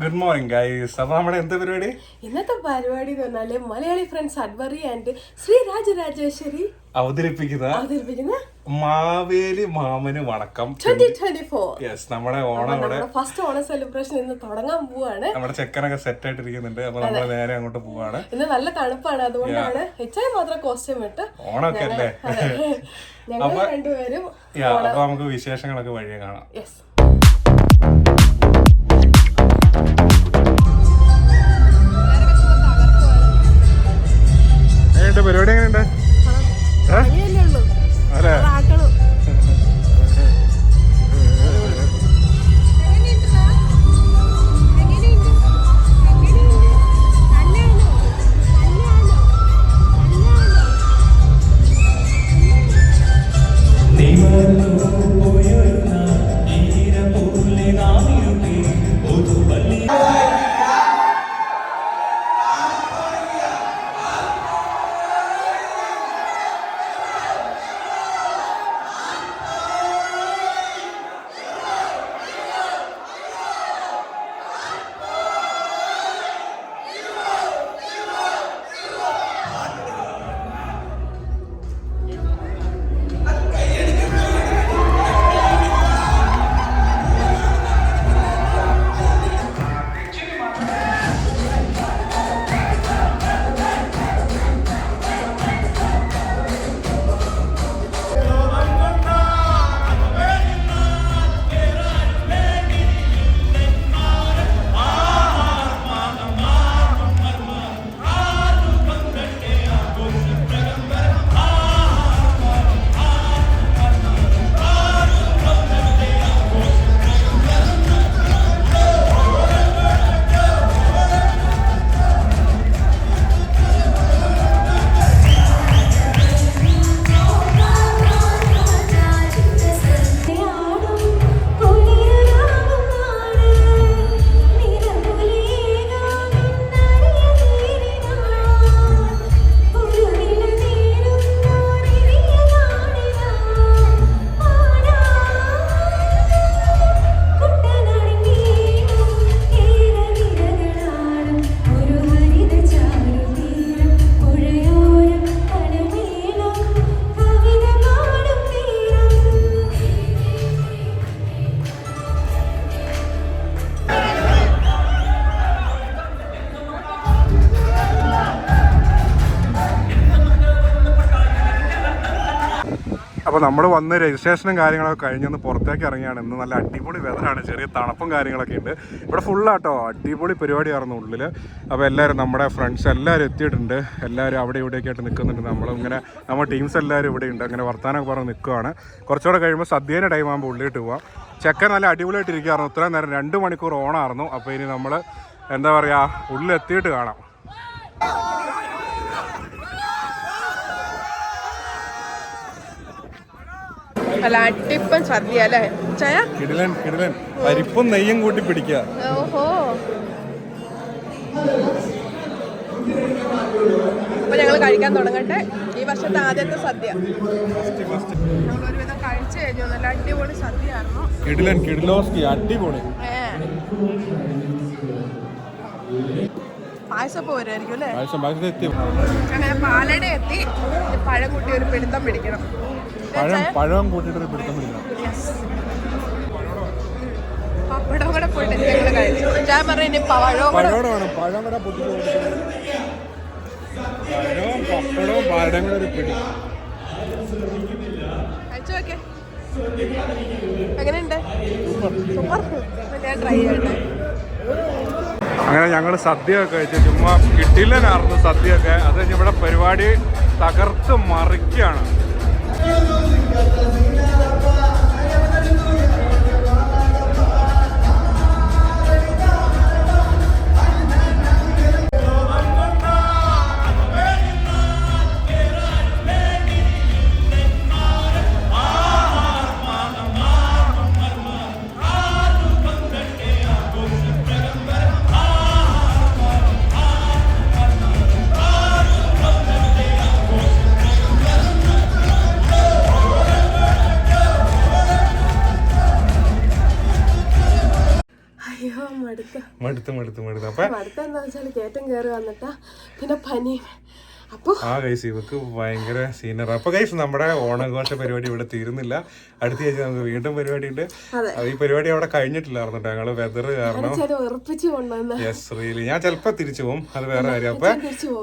Good morning guys. അപ്പൊ നമ്മുടെ എന്താ പരിപാടി? ഇന്നത്തെ പരിപാടി എന്ന് പറഞ്ഞാല് മലയാളി ഫ്രണ്ട്സ് അഡ്വറി ആൻഡ് ശ്രീ രാജരാജേശ്വരി അവതരിപ്പിക്കുന്ന മാവേലി മാമന് വണക്കം 2024. യെസ്, നമ്മുടെ ഓണം ഫസ്റ്റ് ഓണം സെലിബ്രേഷൻ ഇന്ന് തുടങ്ങാൻ പോവാണ്. നമ്മുടെ ചെക്കനൊക്കെ സെറ്റ് ആയിട്ടിരിക്കുന്നുണ്ട്. അപ്പൊ നമ്മള് നേരെ അങ്ങോട്ട് പോവാണ്. ഇന്ന് നല്ല തണുപ്പാണ്, അതുകൊണ്ടാണ് എച്ചായി മാത്രം കോസ്റ്റ്യൂം ഇട്ട്. ഓണമൊക്കെ അല്ലേ? ഞങ്ങൾ രണ്ടുപേരും. അപ്പൊ നമുക്ക് വിശേഷങ്ങളൊക്കെ വഴിയെ കാണാം. യെസ്. പരിപാടി എങ്ങനെയുണ്ട്? അല്ലേ? അപ്പോൾ നമ്മൾ വന്ന് രജിസ്ട്രേഷനും കാര്യങ്ങളൊക്കെ കഴിഞ്ഞൊന്ന് പുറത്തേക്ക് ഇറങ്ങിയാണ്. ഇന്ന് നല്ല അടിപൊളി വെതറാണ്, ചെറിയ തണുപ്പും കാര്യങ്ങളൊക്കെ ഉണ്ട്. ഇവിടെ ഫുള്ളാട്ടോ അടിപൊളി പരിപാടിയായിരുന്നു ഉള്ളിൽ. അപ്പോൾ എല്ലാവരും നമ്മുടെ ഫ്രണ്ട്സ് എല്ലാവരും എത്തിയിട്ടുണ്ട്. എല്ലാവരും അവിടെ ഇവിടെയൊക്കെ ആയിട്ട് നിൽക്കുന്നുണ്ട്. നമ്മളിങ്ങനെ നമ്മുടെ ടീംസ് എല്ലാവരും ഇവിടെ ഉണ്ട്. അങ്ങനെ വർത്താനമൊക്കെ പറഞ്ഞ് നിൽക്കുകയാണ്. കുറച്ചുകൂടെ കഴിയുമ്പോൾ സദ്യേൻ്റെ ടൈം ആകുമ്പോൾ ഉള്ളിട്ട് പോവാം. ചെക്കൻ നല്ല അടിപൊളിയായിട്ട് ഇരിക്കുകയായിരുന്നു. ഇത്രയും നേരം 2 മണിക്കൂർ ഓണമായിരുന്നു. അപ്പോൾ ഇനി നമ്മൾ എന്താ പറയുക, ഉള്ളിലെത്തിയിട്ട് കാണാം. അല്ല അടിപ്പം സദ്യ അല്ലേ ചായ? കിടിലൻ കിടിലൻ. പരിപ്പും നെയ്യും കൂട്ടി പിടിക്കുക. ഓഹോ. അപ്പൊ ഞങ്ങൾ കഴിക്കാൻ തുടങ്ങട്ടെ. ഈ വർഷത്തെ ആദ്യത്തെ സദ്യ ഞങ്ങളൊരുവിധം കഴിച്ചു കഴിഞ്ഞു. നല്ല അടിപൊളി സദ്യയായിരുന്നു. കിടിലൻ കിടിലോസ്കി അടിപൊളി. പായസപ്പോ വരുമായിരിക്കും അല്ലേ? അങ്ങനെ പാലട എത്തി. പഴം കൂട്ടി ഒരു പിടുത്തം പിടിക്കണം. പഴം കൂട്ടിട്ടൊരു പിടുത്തം പിടിക്കണം. പപ്പടം കൂടെ പോയിട്ട് ഞങ്ങൾ കഴിച്ചു. ഞാൻ പറഞ്ഞു പഴവും കൂടെ പപ്പടവും പഴം കൂടെ ഒരു പിടി കഴിച്ചു നോക്കേ. എങ്ങനെയുണ്ട്? സൂപ്പർ. ഞാൻ ട്രൈ ചെയ്യട്ടെ. അങ്ങനെ ഞങ്ങൾ സദ്യയൊക്കെ കഴിച്ചു. ചുമ്മാ കിട്ടില്ലെന്നായിരുന്നു സദ്യയൊക്കെ. അത് കഴിഞ്ഞ് ഇവിടെ പരിപാടി തകർത്ത് മറിക്കുകയാണ്. മടുത്ത് അപ്പൊ അടുത്തെന്താ വെച്ചാല് കയറ്റം കയറി വന്നിട്ടാ പിന്നെ പനി. അപ്പൊ ഗൈസ് ഇവക്ക് ഭയങ്കര സീനിയർ. അപ്പൊ ഗൈസ് നമ്മുടെ ഓണാഘോഷ പരിപാടി ഇവിടെ തീരുന്നില്ല. അടുത്ത ആഴ്ച നമുക്ക് വീണ്ടും പരിപാടി ഉണ്ട്. ഈ പരിപാടി അവിടെ കഴിഞ്ഞിട്ടില്ലായിരുന്നു കേട്ടോ, ഞങ്ങള് വെതർ കാരണം. Yes really. ഞാൻ ചിലപ്പോ തിരിച്ചു പോകും, അത് വേറെ കാര്യം. അപ്പൊ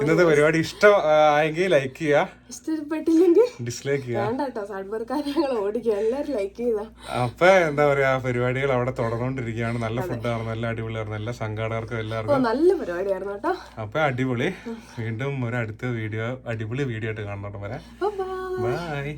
ഇന്നത്തെ പരിപാടി ഇഷ്ടം ആയെങ്കിൽ ലൈക്ക് ചെയ്യുക, ഇഷ്ടപ്പെട്ടില്ലെങ്കിൽ ഡിസ്ലൈക്ക് ചെയ്യുക. അപ്പൊ എന്താ പറയാ, പരിപാടികൾ അവിടെ തുടർന്നുകൊണ്ടിരിക്കുകയാണ്. നല്ല ഫുഡാണ്, നല്ല അടിപൊളിയായിരുന്നു, എല്ലാ സംഘാടകർക്കും എല്ലാവർക്കും നല്ല പരിപാടിയായിരുന്നു കേട്ടോ. അപ്പൊ അടിപൊളി. വീണ്ടും ഒരു അടുത്ത വീഡിയോ, അടിപൊളി വീഡിയോ ആയിട്ട് കാണണം. വരാം. ബൈ.